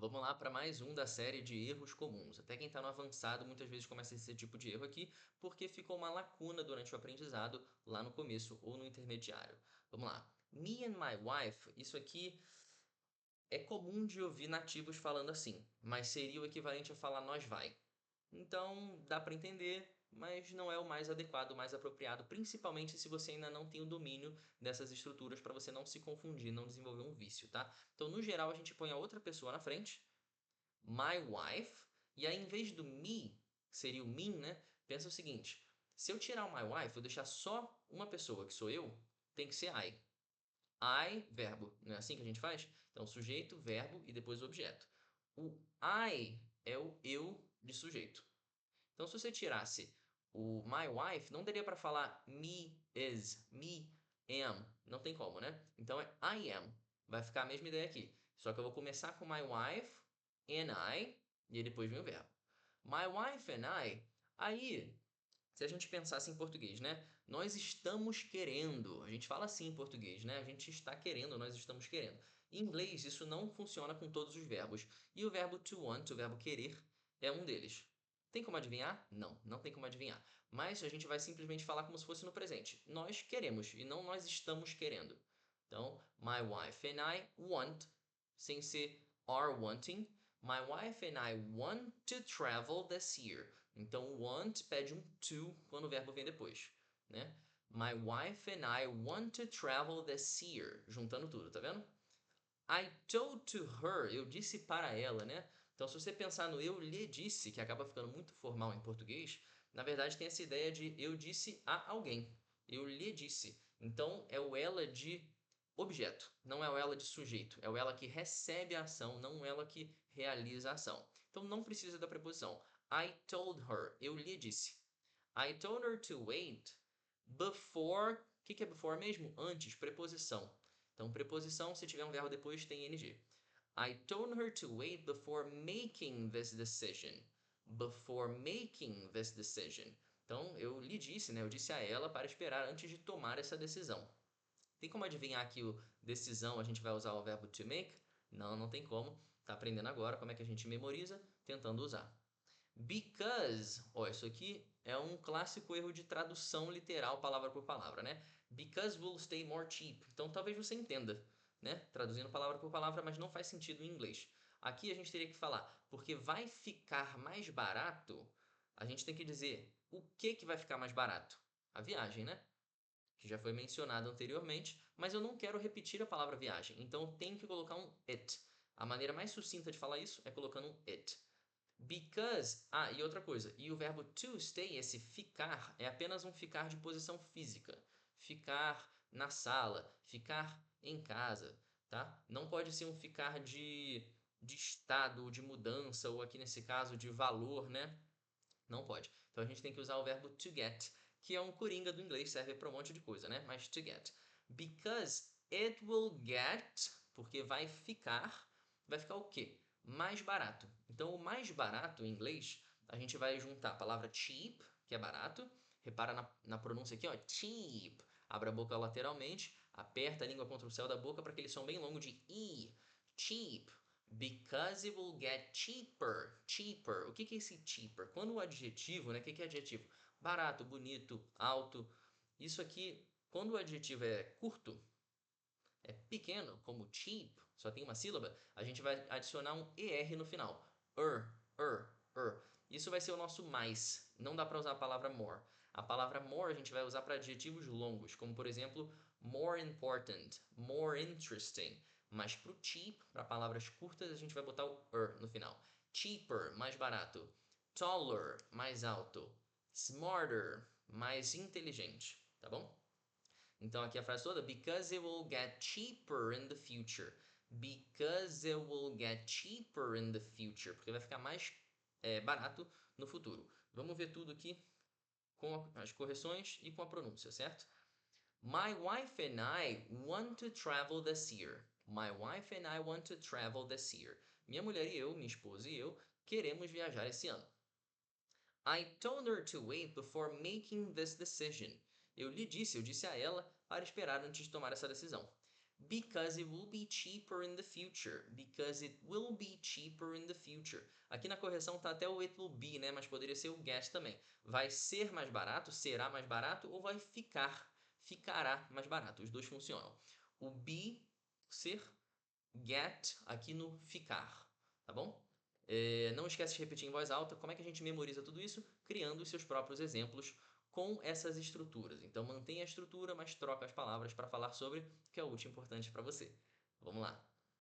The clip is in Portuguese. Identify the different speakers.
Speaker 1: Vamos lá para mais um da série de erros comuns. Até quem está no avançado muitas vezes começa esse tipo de erro aqui, porque ficou uma lacuna durante o aprendizado lá no começo ou no intermediário. Vamos lá. Me and my wife, isso aqui é comum de ouvir nativos falando assim, mas seria o equivalente a falar nós vai. Então dá para entender, mas não é o mais adequado, o mais apropriado, principalmente se você ainda não tem o domínio dessas estruturas para você não se confundir, não desenvolver um vício, tá? Então, no geral, a gente põe a outra pessoa na frente, my wife, e aí em vez do me, que seria o me, né? Pensa o seguinte: se eu tirar o my wife, eu deixar só uma pessoa, que sou eu, tem que ser I. I, verbo. Não é assim que a gente faz? Então, sujeito, verbo e depois o objeto. O I é o eu de sujeito. Então, se você tirasse o my wife, não daria para falar me is, me am. Não tem como, né? Então é I am. Vai ficar a mesma ideia aqui. Só que eu vou começar com my wife and I, e aí depois vem o verbo. My wife and I. Aí, se a gente pensasse em português, né? Nós estamos querendo. A gente fala assim em português, né? A gente está querendo, nós estamos querendo. Em inglês, isso não funciona com todos os verbos. E o verbo to want, o verbo querer, é um deles. Tem como adivinhar? Não, não tem como adivinhar. Mas a gente vai simplesmente falar como se fosse no presente. Nós queremos e não nós estamos querendo. Então, my wife and I want, sem ser are wanting. My wife and I want to travel this year. Então, want pede um to quando o verbo vem depois, né? My wife and I want to travel this year. Juntando tudo, tá vendo? I told to her, eu disse para ela, né? Então, se você pensar no eu lhe disse, que acaba ficando muito formal em português, na verdade tem essa ideia de eu disse a alguém. Eu lhe disse. Então, é o ela de objeto, não é o ela de sujeito. É o ela que recebe a ação, não o ela que realiza a ação. Então, não precisa da preposição. I told her, eu lhe disse. I told her to wait before. O que é before mesmo? Antes, preposição. Então, preposição, se tiver um verbo depois, tem ing. I told her to wait before making this decision. Before making this decision. Então, eu lhe disse, né? Eu disse a ela para esperar antes de tomar essa decisão. Tem como adivinhar que o decisão a gente vai usar o verbo to make? Não, não tem como. Tá aprendendo agora como é que a gente memoriza, tentando usar. Because, ó, isso aqui é um clássico erro de tradução literal, palavra por palavra, né? Because will stay more cheap. Então talvez você entenda, né? Traduzindo palavra por palavra, mas não faz sentido em inglês. Aqui a gente teria que falar, porque vai ficar mais barato, a gente tem que dizer o que vai ficar mais barato? A viagem, né? Que já foi mencionado anteriormente, mas eu não quero repetir a palavra viagem, então eu tenho que colocar um it. A maneira mais sucinta de falar isso é colocando um it. Because. Ah, e outra coisa. E o verbo to stay, esse ficar, é apenas um ficar de posição física. Ficar na sala, ficar em casa, tá? Não pode ser um ficar de estado, de mudança, ou aqui nesse caso de valor, né? Não pode. Então a gente tem que usar o verbo to get, que é um coringa do inglês, serve para um monte de coisa, né? Mas to get. Because it will get, porque vai ficar o quê? Mais barato. Então o mais barato em inglês, a gente vai juntar a palavra cheap, que é barato. Repara na pronúncia aqui, ó, cheap. Abre a boca lateralmente, aperta a língua contra o céu da boca para aquele som bem longo de i. Cheap. Because it will get cheaper. Cheaper. O que é esse cheaper? Quando o adjetivo, né? O que é adjetivo? Barato, bonito, alto. Isso aqui, quando o adjetivo é curto, é pequeno, como cheap, só tem uma sílaba, a gente vai adicionar um er no final. Er. Isso vai ser o nosso mais. Não dá para usar a palavra more. A palavra more a gente vai usar para adjetivos longos, como por exemplo, more important, more interesting. Mas para o cheap, para palavras curtas, a gente vai botar o no final. Cheaper, mais barato. Taller, mais alto. Smarter, mais inteligente. Tá bom? Então aqui a frase toda, because it will get cheaper in the future. Because it will get cheaper in the future. Porque vai ficar mais barato no futuro. Vamos ver tudo aqui com as correções e com a pronúncia, certo? My wife and I want to travel this year. My wife and I want to travel this year. Minha mulher e eu, minha esposa e eu, queremos viajar esse ano. I told her to wait before making this decision. Eu disse a ela para esperar antes de tomar essa decisão. Because it will be cheaper in the future. Because it will be cheaper in the future. Aqui na correção tá até o it will be, né? Mas poderia ser o get também. Vai ser mais barato, será mais barato ou vai ficará mais barato. Os dois funcionam. O be, ser, get aqui no ficar, tá bom? Não esquece de repetir em voz alta. Como é que a gente memoriza tudo isso? Criando os seus próprios exemplos com essas estruturas. Então mantenha a estrutura, mas troca as palavras para falar sobre o que é útil e importante para você. Vamos lá.